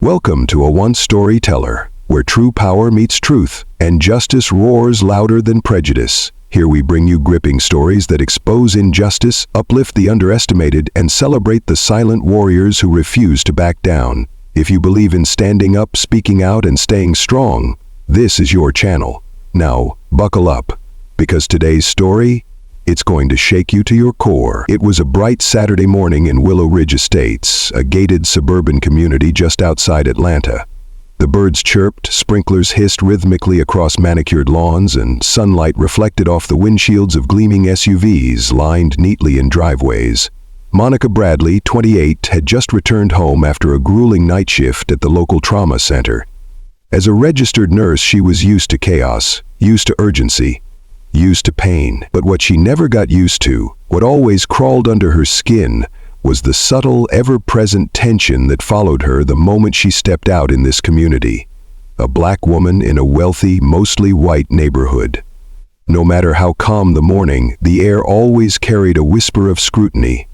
Welcome to A1 Storyteller, where true power meets truth and justice roars louder than prejudice. Here we bring you gripping stories that expose injustice, uplift the underestimated, and celebrate the silent warriors who refuse to back down. If you believe in standing up, speaking out, and staying strong, this is your channel. Now, buckle up, because today's story, it's going to shake you to your core. It was a bright Saturday morning in Willow Ridge Estates, a gated suburban community just outside Atlanta. The birds chirped, sprinklers hissed rhythmically across manicured lawns, and sunlight reflected off the windshields of gleaming SUVs lined neatly in driveways. Monica Bradley, 28, had just returned home after a grueling night shift at the local trauma center. As a registered nurse, she was used to chaos, used to urgency, used to pain. But what she never got used to, what always crawled under her skin, was the subtle, ever-present tension that followed her the moment she stepped out in this community. A black woman in a wealthy, mostly white neighborhood. No matter how calm the morning, the air always carried a whisper of scrutiny.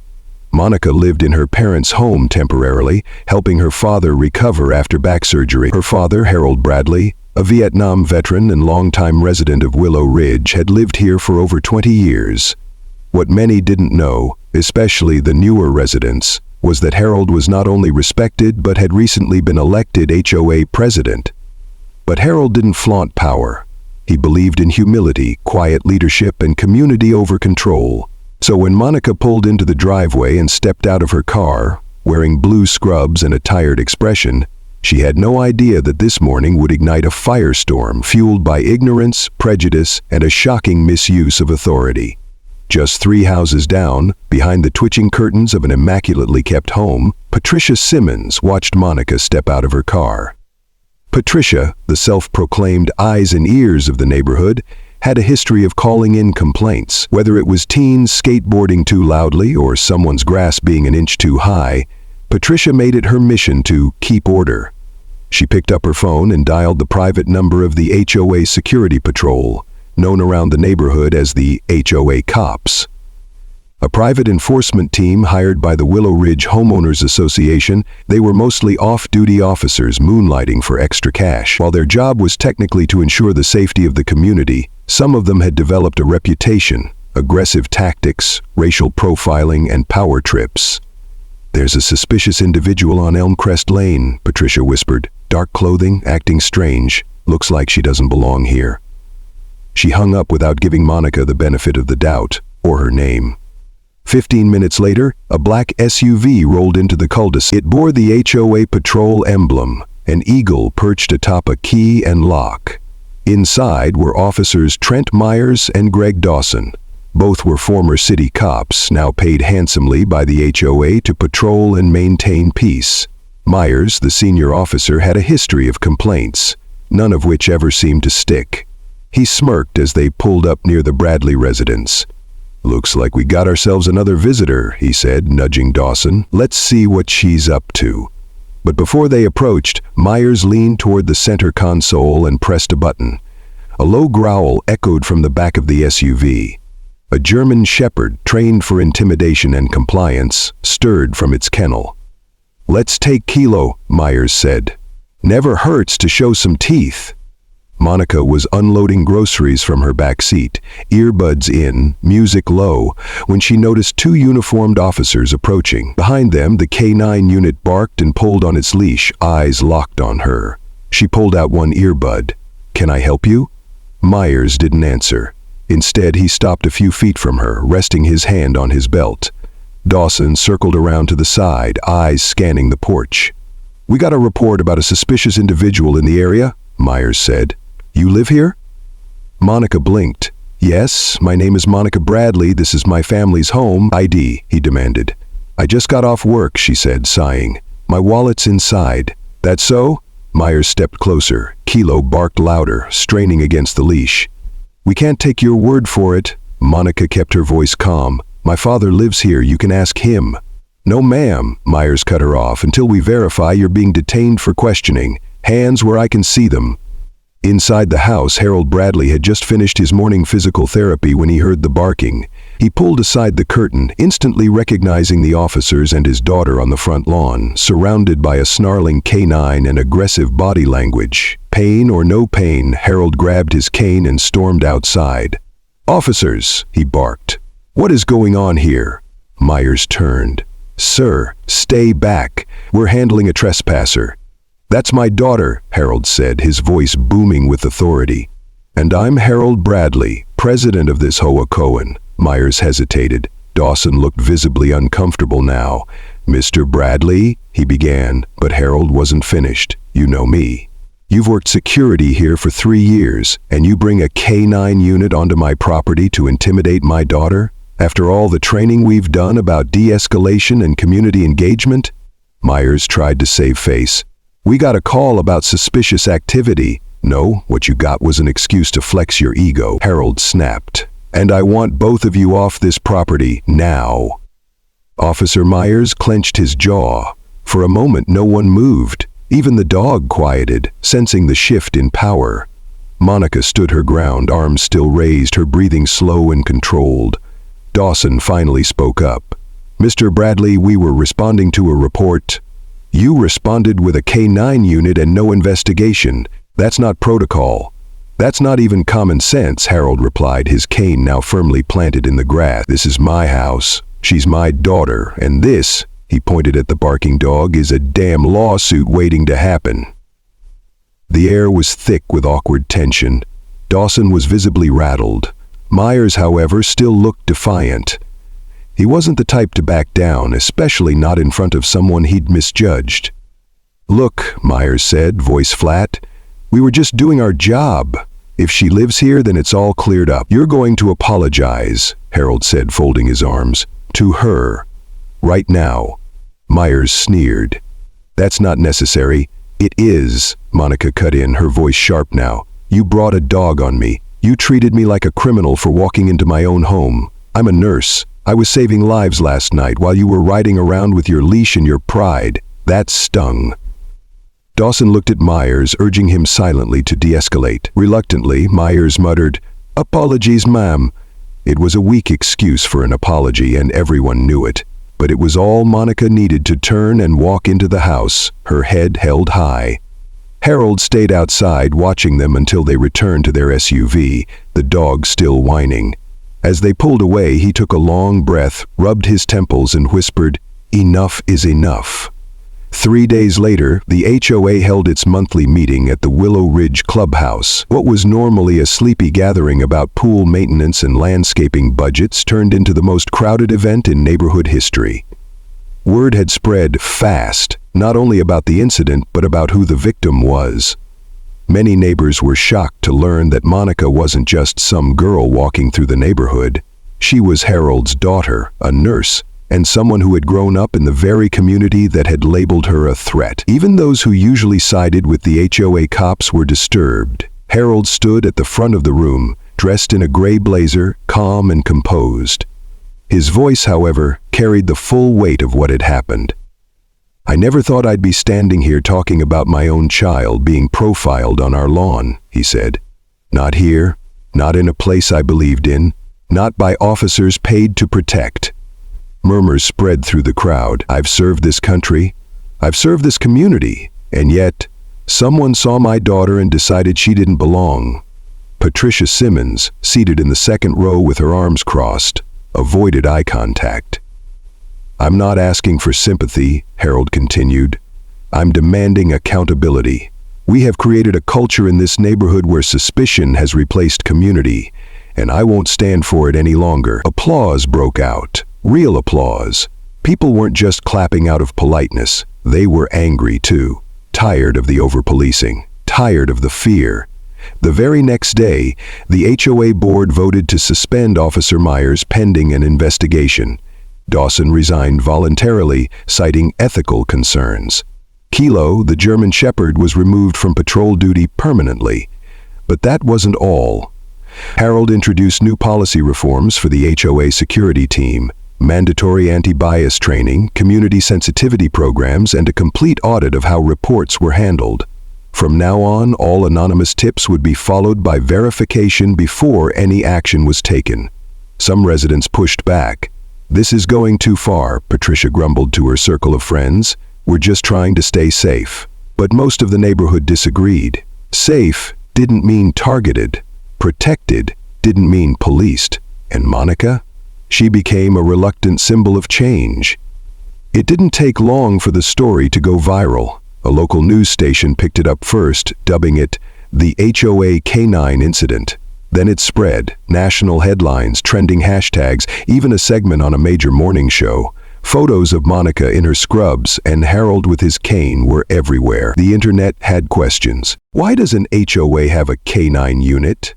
Monica lived in her parents' home temporarily, helping her father recover after back surgery. Her father, Harold Bradley, a Vietnam veteran and longtime resident of Willow Ridge, had lived here for over 20 years. What many didn't know, especially the newer residents, was that Harold was not only respected but had recently been elected HOA president. But Harold didn't flaunt power. He believed in humility, quiet leadership, and community over control. So when Monica pulled into the driveway and stepped out of her car, wearing blue scrubs and a tired expression, she had no idea that this morning would ignite a firestorm fueled by ignorance, prejudice, and a shocking misuse of authority. Just 3 houses down, behind the twitching curtains of an immaculately kept home, Patricia Simmons watched Monica step out of her car. Patricia, the self-proclaimed eyes and ears of the neighborhood, had a history of calling in complaints. Whether it was teens skateboarding too loudly or someone's grass being an inch too high, Patricia made it her mission to keep order. She picked up her phone and dialed the private number of the HOA Security Patrol, known around the neighborhood as the HOA Cops. A private enforcement team hired by the Willow Ridge Homeowners Association. They were mostly off-duty officers moonlighting for extra cash. While their job was technically to ensure the safety of the community, some of them had developed a reputation: aggressive tactics, racial profiling, and power trips. "There's a suspicious individual on Elmcrest Lane," Patricia whispered. "Dark clothing, acting strange. Looks like she doesn't belong here." She hung up without giving Monica the benefit of the doubt, or her name. 15 minutes later, a black SUV rolled into the cul-de-sac. It bore the HOA patrol emblem, an eagle perched atop a key and lock. Inside were officers Trent Myers and Greg Dawson. Both were former city cops, now paid handsomely by the HOA to patrol and maintain peace. Myers, the senior officer, had a history of complaints, none of which ever seemed to stick. He smirked as they pulled up near the Bradley residence. "Looks like we got ourselves another visitor," he said, nudging Dawson. "Let's see what she's up to." But before they approached, Myers leaned toward the center console and pressed a button. A low growl echoed from the back of the SUV. A German shepherd, trained for intimidation and compliance, stirred from its kennel. "Let's take Kilo," Myers said. "Never hurts to show some teeth." Monica was unloading groceries from her back seat, earbuds in, music low, when she noticed 2 uniformed officers approaching. Behind them, the K-9 unit barked and pulled on its leash, eyes locked on her. She pulled out one earbud. "Can I help you?" Myers didn't answer. Instead, he stopped a few feet from her, resting his hand on his belt. Dawson circled around to the side, eyes scanning the porch. "We got a report about a suspicious individual in the area," Myers said. "You live here?" Monica blinked. "Yes, my name is Monica Bradley. This is my family's home." "ID," he demanded. "I just got off work," she said, sighing. "My wallet's inside." "That so?" Myers stepped closer. Kilo barked louder, straining against the leash. "We can't take your word for it." Monica kept her voice calm. "My father lives here. You can ask him." "No, ma'am," Myers cut her off. "Until we verify, you're being detained for questioning. Hands where I can see them." Inside the house, Harold Bradley had just finished his morning physical therapy when he heard the barking. He pulled aside the curtain, instantly recognizing the officers and his daughter on the front lawn, surrounded by a snarling K-9 and aggressive body language. Pain or no pain, Harold grabbed his cane and stormed outside. "Officers," he barked. "What is going on here?" Myers turned. "Sir, stay back. We're handling a trespasser." "That's my daughter," Harold said, his voice booming with authority. "And I'm Harold Bradley, president of this HOA. Myers hesitated. Dawson looked visibly uncomfortable now. "Mr. Bradley," he began, but Harold wasn't finished. "You know me. You've worked security here for 3 years, and you bring a K-9 unit onto my property to intimidate my daughter? After all the training we've done about de-escalation and community engagement?" Myers tried to save face. "We got a call about suspicious activity." "No, what you got was an excuse to flex your ego," Harold snapped. "And I want both of you off this property, now." Officer Myers clenched his jaw. For a moment no one moved. Even the dog quieted, sensing the shift in power. Monica stood her ground, arms still raised, her breathing slow and controlled. Dawson finally spoke up. "Mr. Bradley, we were responding to a report." "You responded with a K-9 unit and no investigation. That's not protocol." "That's not even common sense," Harold replied, his cane now firmly planted in the grass. "This is my house. She's my daughter, and this," he pointed at the barking dog, "is a damn lawsuit waiting to happen." The air was thick with awkward tension. Dawson was visibly rattled. Myers, however, still looked defiant. He wasn't the type to back down, especially not in front of someone he'd misjudged. "Look," Myers said, voice flat, "we were just doing our job. If she lives here, then it's all cleared up." "You're going to apologize," Harold said, folding his arms. "To her. Right now." Myers sneered. "That's not necessary." "It is," Monica cut in, her voice sharp now. "You brought a dog on me. You treated me like a criminal for walking into my own home. I'm a nurse. I was saving lives last night while you were riding around with your leash and your pride. That stung." Dawson looked at Myers, urging him silently to de-escalate. Reluctantly, Myers muttered, "Apologies, ma'am." It was a weak excuse for an apology, and everyone knew it. But it was all Monica needed to turn and walk into the house, her head held high. Harold stayed outside, watching them until they returned to their SUV, the dog still whining. As they pulled away, he took a long breath, rubbed his temples, and whispered, "Enough is enough." 3 days later, the HOA held its monthly meeting at the Willow Ridge Clubhouse. What was normally a sleepy gathering about pool maintenance and landscaping budgets turned into the most crowded event in neighborhood history. Word had spread fast, not only about the incident, but about who the victim was. Many neighbors were shocked to learn that Monica wasn't just some girl walking through the neighborhood. She was Harold's daughter, a nurse, and someone who had grown up in the very community that had labeled her a threat. Even those who usually sided with the HOA cops were disturbed. Harold stood at the front of the room, dressed in a gray blazer, calm and composed. His voice, however, carried the full weight of what had happened. "I never thought I'd be standing here talking about my own child being profiled on our lawn," he said. "Not here, not in a place I believed in, not by officers paid to protect." Murmurs spread through the crowd. "I've served this country. I've served this community. And yet, someone saw my daughter and decided she didn't belong." Patricia Simmons, seated in the second row with her arms crossed, avoided eye contact. "I'm not asking for sympathy," Harold continued. "I'm demanding accountability. We have created a culture in this neighborhood where suspicion has replaced community, and I won't stand for it any longer." Applause broke out. Real applause. People weren't just clapping out of politeness. They were angry too. Tired of the over-policing. Tired of the fear. The very next day, the HOA board voted to suspend Officer Myers pending an investigation. Dawson resigned voluntarily, citing ethical concerns. Kilo, the German Shepherd, was removed from patrol duty permanently. But that wasn't all. Harold introduced new policy reforms for the HOA security team. Mandatory anti-bias training, community sensitivity programs, and a complete audit of how reports were handled. From now on, all anonymous tips would be followed by verification before any action was taken. Some residents pushed back. "This is going too far," Patricia grumbled to her circle of friends. "We're just trying to stay safe." But most of the neighborhood disagreed. Safe didn't mean targeted. Protected didn't mean policed. And Monica? She became a reluctant symbol of change. It didn't take long for the story to go viral. A local news station picked it up first, dubbing it the HOA K-9 incident. Then it spread, national headlines, trending hashtags, even a segment on a major morning show. Photos of Monica in her scrubs and Harold with his cane were everywhere. The internet had questions. Why does an HOA have a K-9 unit?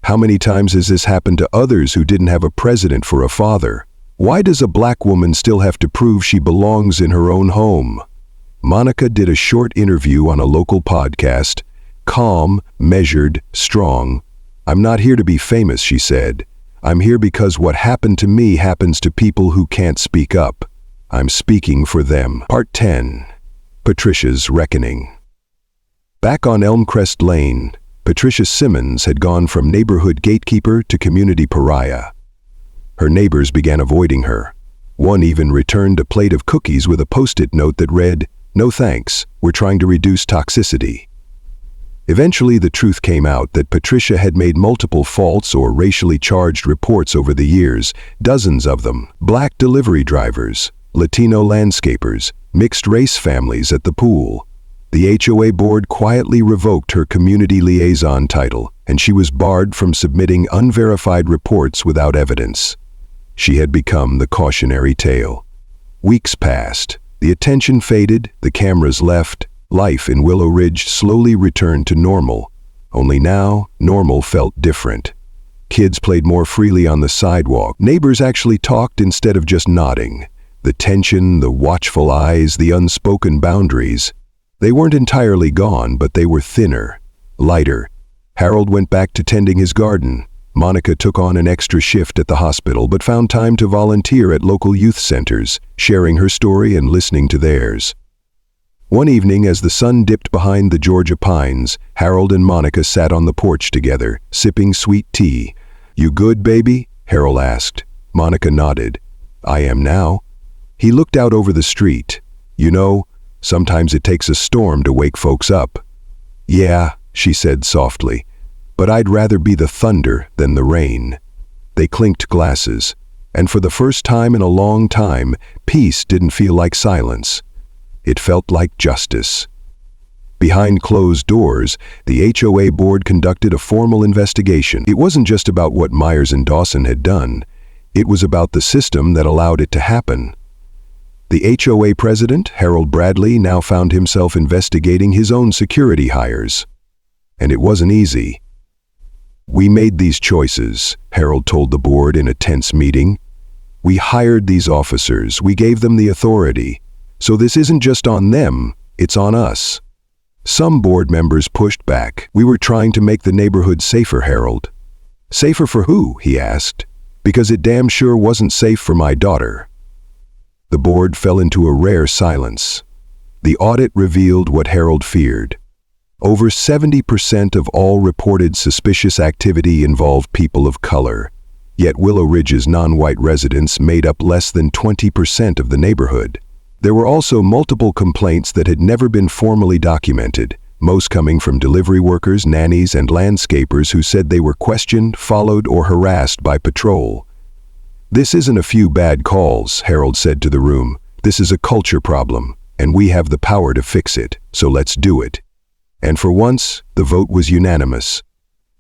How many times has this happened to others who didn't have a president for a father? Why does a black woman still have to prove she belongs in her own home? Monica did a short interview on a local podcast. Calm, measured, strong. "I'm not here to be famous," she said. "I'm here because what happened to me happens to people who can't speak up. I'm speaking for them." Part 10. Patricia's Reckoning. Back on Elmcrest Lane, Patricia Simmons had gone from neighborhood gatekeeper to community pariah. Her neighbors began avoiding her. One even returned a plate of cookies with a post-it note that read, "No thanks, we're trying to reduce toxicity." Eventually, the truth came out that Patricia had made multiple false or racially charged reports over the years, dozens of them. Black delivery drivers, Latino landscapers, mixed-race families at the pool. The HOA board quietly revoked her community liaison title, and she was barred from submitting unverified reports without evidence. She had become the cautionary tale. Weeks passed. The attention faded, the cameras left. Life in Willow Ridge slowly returned to normal. Only now, normal felt different. Kids played more freely on the sidewalk. Neighbors actually talked instead of just nodding. The tension, the watchful eyes, the unspoken boundaries. They weren't entirely gone, but they were thinner, lighter. Harold went back to tending his garden. Monica took on an extra shift at the hospital, but found time to volunteer at local youth centers, sharing her story and listening to theirs. One evening, as the sun dipped behind the Georgia pines, Harold and Monica sat on the porch together, sipping sweet tea. "You good, baby?" Harold asked. Monica nodded. "I am now." He looked out over the street. "You know, sometimes it takes a storm to wake folks up." "Yeah," she said softly, "but I'd rather be the thunder than the rain." They clinked glasses, and for the first time in a long time, peace didn't feel like silence. It felt like justice. Behind closed doors, the HOA board conducted a formal investigation. It wasn't just about what Myers and Dawson had done. It was about the system that allowed it to happen. The HOA president, Harold Bradley, now found himself investigating his own security hires. And it wasn't easy. "We made these choices," Harold told the board in a tense meeting. "We hired these officers. We gave them the authority. So this isn't just on them, it's on us." Some board members pushed back. "We were trying to make the neighborhood safer, Harold." "Safer for who?" he asked. "Because it damn sure wasn't safe for my daughter." The board fell into a rare silence. The audit revealed what Harold feared. Over 70% of all reported suspicious activity involved people of color. Yet Willow Ridge's non-white residents made up less than 20% of the neighborhood. There were also multiple complaints that had never been formally documented, most coming from delivery workers, nannies, and landscapers who said they were questioned, followed, or harassed by patrol. "This isn't a few bad calls," Harold said to the room. "This is a culture problem, and we have the power to fix it, so let's do it." And for once, the vote was unanimous.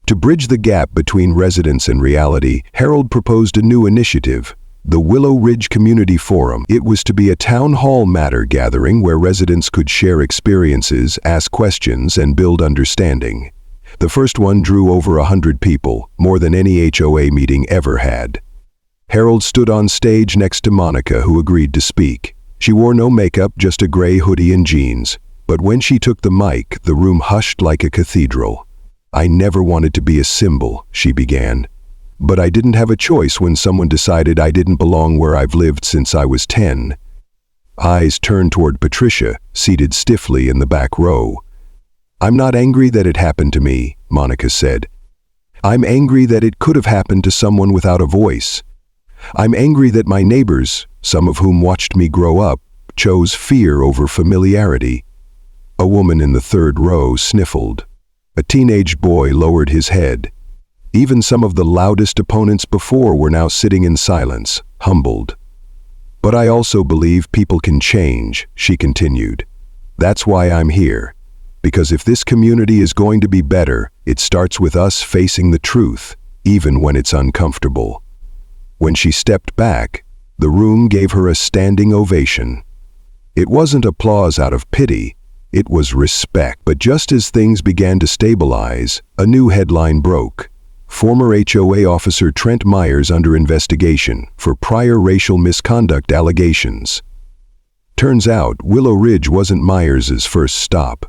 To bridge the gap between residents and reality, Harold proposed a new initiative, the Willow Ridge Community Forum. It was to be a town hall matter gathering where residents could share experiences, ask questions, and build understanding. The first one drew over 100 people, more than any HOA meeting ever had. Harold stood on stage next to Monica, who agreed to speak. She wore no makeup, just a gray hoodie and jeans. But when she took the mic, the room hushed like a cathedral. "I never wanted to be a symbol," she began. "But I didn't have a choice when someone decided I didn't belong where I've lived since I was 10. Eyes turned toward Patricia, seated stiffly in the back row. "I'm not angry that it happened to me," Monica said. I'm angry that it could have happened to someone without a voice. I'm angry that my neighbors, some of whom watched me grow up, chose fear over familiarity. A woman in the third row sniffled. A teenage boy lowered his head. Even some of the loudest opponents before were now sitting in silence, humbled. But I also believe people can change, she continued. That's why I'm here. Because if this community is going to be better, it starts with us facing the truth, even when it's uncomfortable. When she stepped back, the room gave her a standing ovation. It wasn't applause out of pity, it was respect. But just as things began to stabilize, a new headline broke. Former HOA officer Trent Myers under investigation for prior racial misconduct allegations. Turns out, Willow Ridge wasn't Myers's first stop.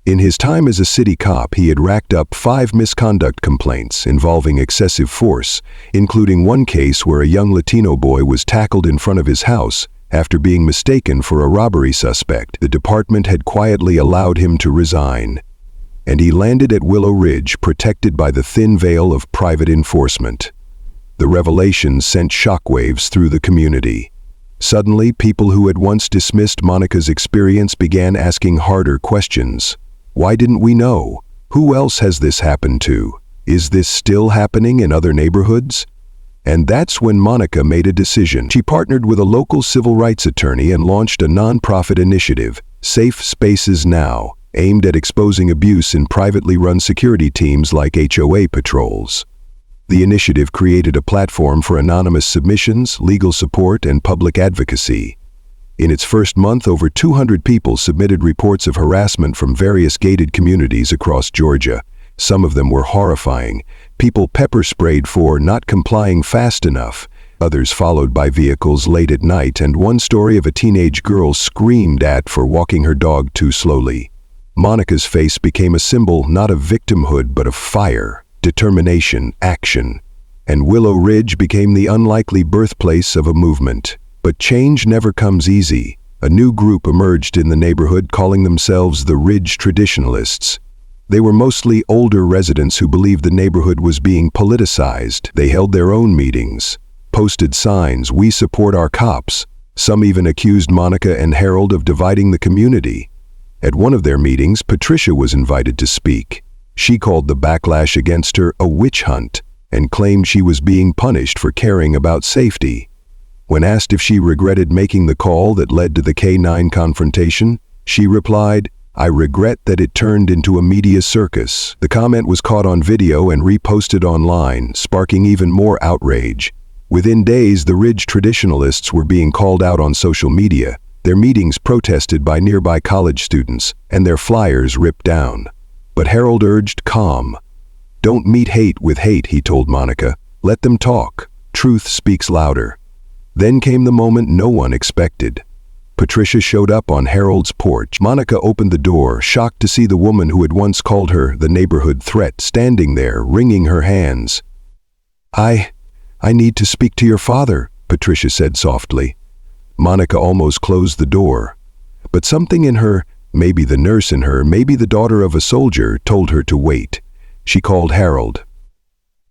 In his time as a city cop, he had racked up 5 misconduct complaints involving excessive force, including one case where a young Latino boy was tackled in front of his house after being mistaken for a robbery suspect. The department had quietly allowed him to resign, and he landed at Willow Ridge protected by the thin veil of private enforcement. The revelations sent shockwaves through the community. Suddenly, people who had once dismissed Monica's experience began asking harder questions. Why didn't we know? Who else has this happened to? Is this still happening in other neighborhoods? And that's when Monica made a decision. She partnered with a local civil rights attorney and launched a nonprofit initiative, Safe Spaces Now, aimed at exposing abuse in privately run security teams like HOA patrols. The initiative created a platform for anonymous submissions, legal support, and public advocacy. In its first month, over 200 people submitted reports of harassment from various gated communities across Georgia. Some of them were horrifying. People pepper-sprayed for not complying fast enough, others followed by vehicles late at night, and one story of a teenage girl screamed at for walking her dog too slowly. Monica's face became a symbol not of victimhood but of fire, determination, action. And Willow Ridge became the unlikely birthplace of a movement. But change never comes easy. A new group emerged in the neighborhood calling themselves the Ridge Traditionalists. They were mostly older residents who believed the neighborhood was being politicized. They held their own meetings, posted signs, "We support our cops." Some even accused Monica and Harold of dividing the community. At one of their meetings, Patricia was invited to speak. She called the backlash against her a witch hunt and claimed she was being punished for caring about safety. When asked if she regretted making the call that led to the K-9 confrontation, she replied, "I regret that it turned into a media circus." The comment was caught on video and reposted online, sparking even more outrage. Within days, the Ridge Traditionalists were being called out on social media, their meetings protested by nearby college students, and their flyers ripped down. But Harold urged calm. "Don't meet hate with hate," he told Monica. "Let them talk. Truth speaks louder." Then came the moment no one expected. Patricia showed up on Harold's porch. Monica opened the door, shocked to see the woman who had once called her the neighborhood threat standing there, wringing her hands. I need to speak to your father," Patricia said softly. Monica almost closed the door. But something in her, maybe the nurse in her, maybe the daughter of a soldier, told her to wait. She called Harold.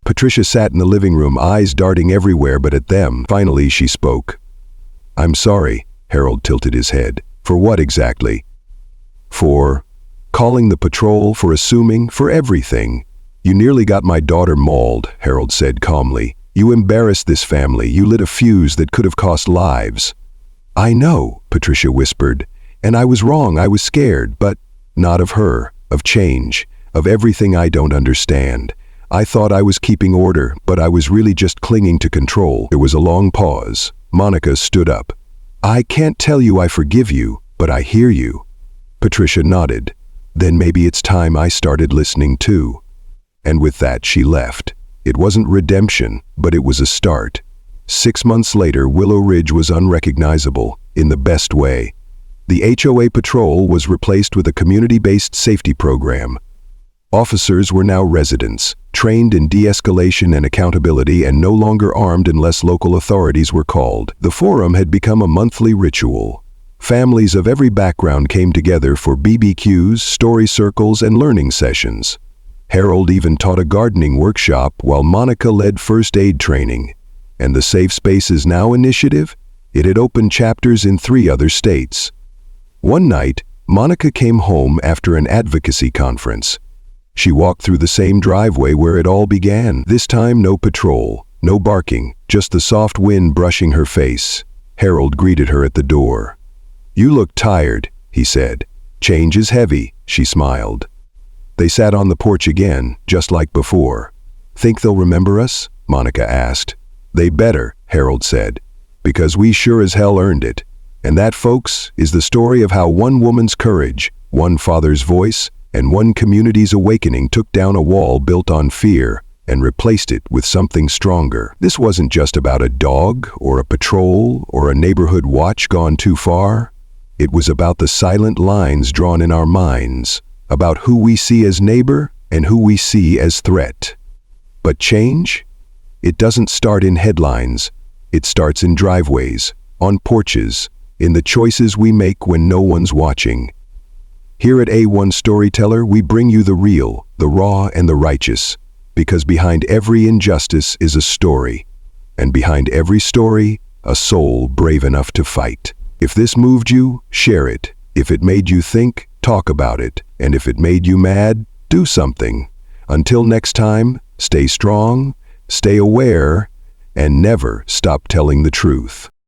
Patricia sat in the living room, eyes darting everywhere but at them. Finally, she spoke. "I'm sorry," Harold tilted his head. "For what exactly?" "For calling the patrol, for assuming, for everything. You nearly got my daughter mauled," Harold said calmly. "You embarrassed this family. You lit a fuse that could have cost lives." "I know," Patricia whispered. "And I was wrong. I was scared, but not of her, of change, of everything I don't understand. I thought I was keeping order, but I was really just clinging to control." There was a long pause. Monica stood up. "I can't tell you I forgive you, but I hear you." Patricia nodded. "Then maybe it's time I started listening too." And with that, she left. It wasn't redemption, but it was a start. 6 months later, Willow Ridge was unrecognizable, in the best way. The HOA patrol was replaced with a community-based safety program. Officers were now residents, trained in de-escalation and accountability, and no longer armed unless local authorities were called. The forum had become a monthly ritual. Families of every background came together for BBQs, story circles, and learning sessions. Harold even taught a gardening workshop while Monica led first aid training. And the Safe Spaces Now initiative? It had opened chapters in 3 other states. One night, Monica came home after an advocacy conference. She walked through the same driveway where it all began. This time, no patrol, no barking, just the soft wind brushing her face. Harold greeted her at the door. "You look tired," he said. "Change is heavy," she smiled. They sat on the porch again, just like before. "Think they'll remember us?" Monica asked. "They better," Harold said, "because we sure as hell earned it." And that, folks, is the story of how one woman's courage, one father's voice, and one community's awakening took down a wall built on fear and replaced it with something stronger. This wasn't just about a dog or a patrol or a neighborhood watch gone too far. It was about the silent lines drawn in our minds, about who we see as neighbor and who we see as threat. But change? It doesn't start in headlines. It starts in driveways, on porches, in the choices we make when no one's watching. Here at A1 Storyteller, we bring you the real, the raw, and the righteous, because behind every injustice is a story, and behind every story, a soul brave enough to fight. If this moved you, share it. If it made you think, talk about it. And if it made you mad, do something. Until next time, stay strong, stay aware, and never stop telling the truth.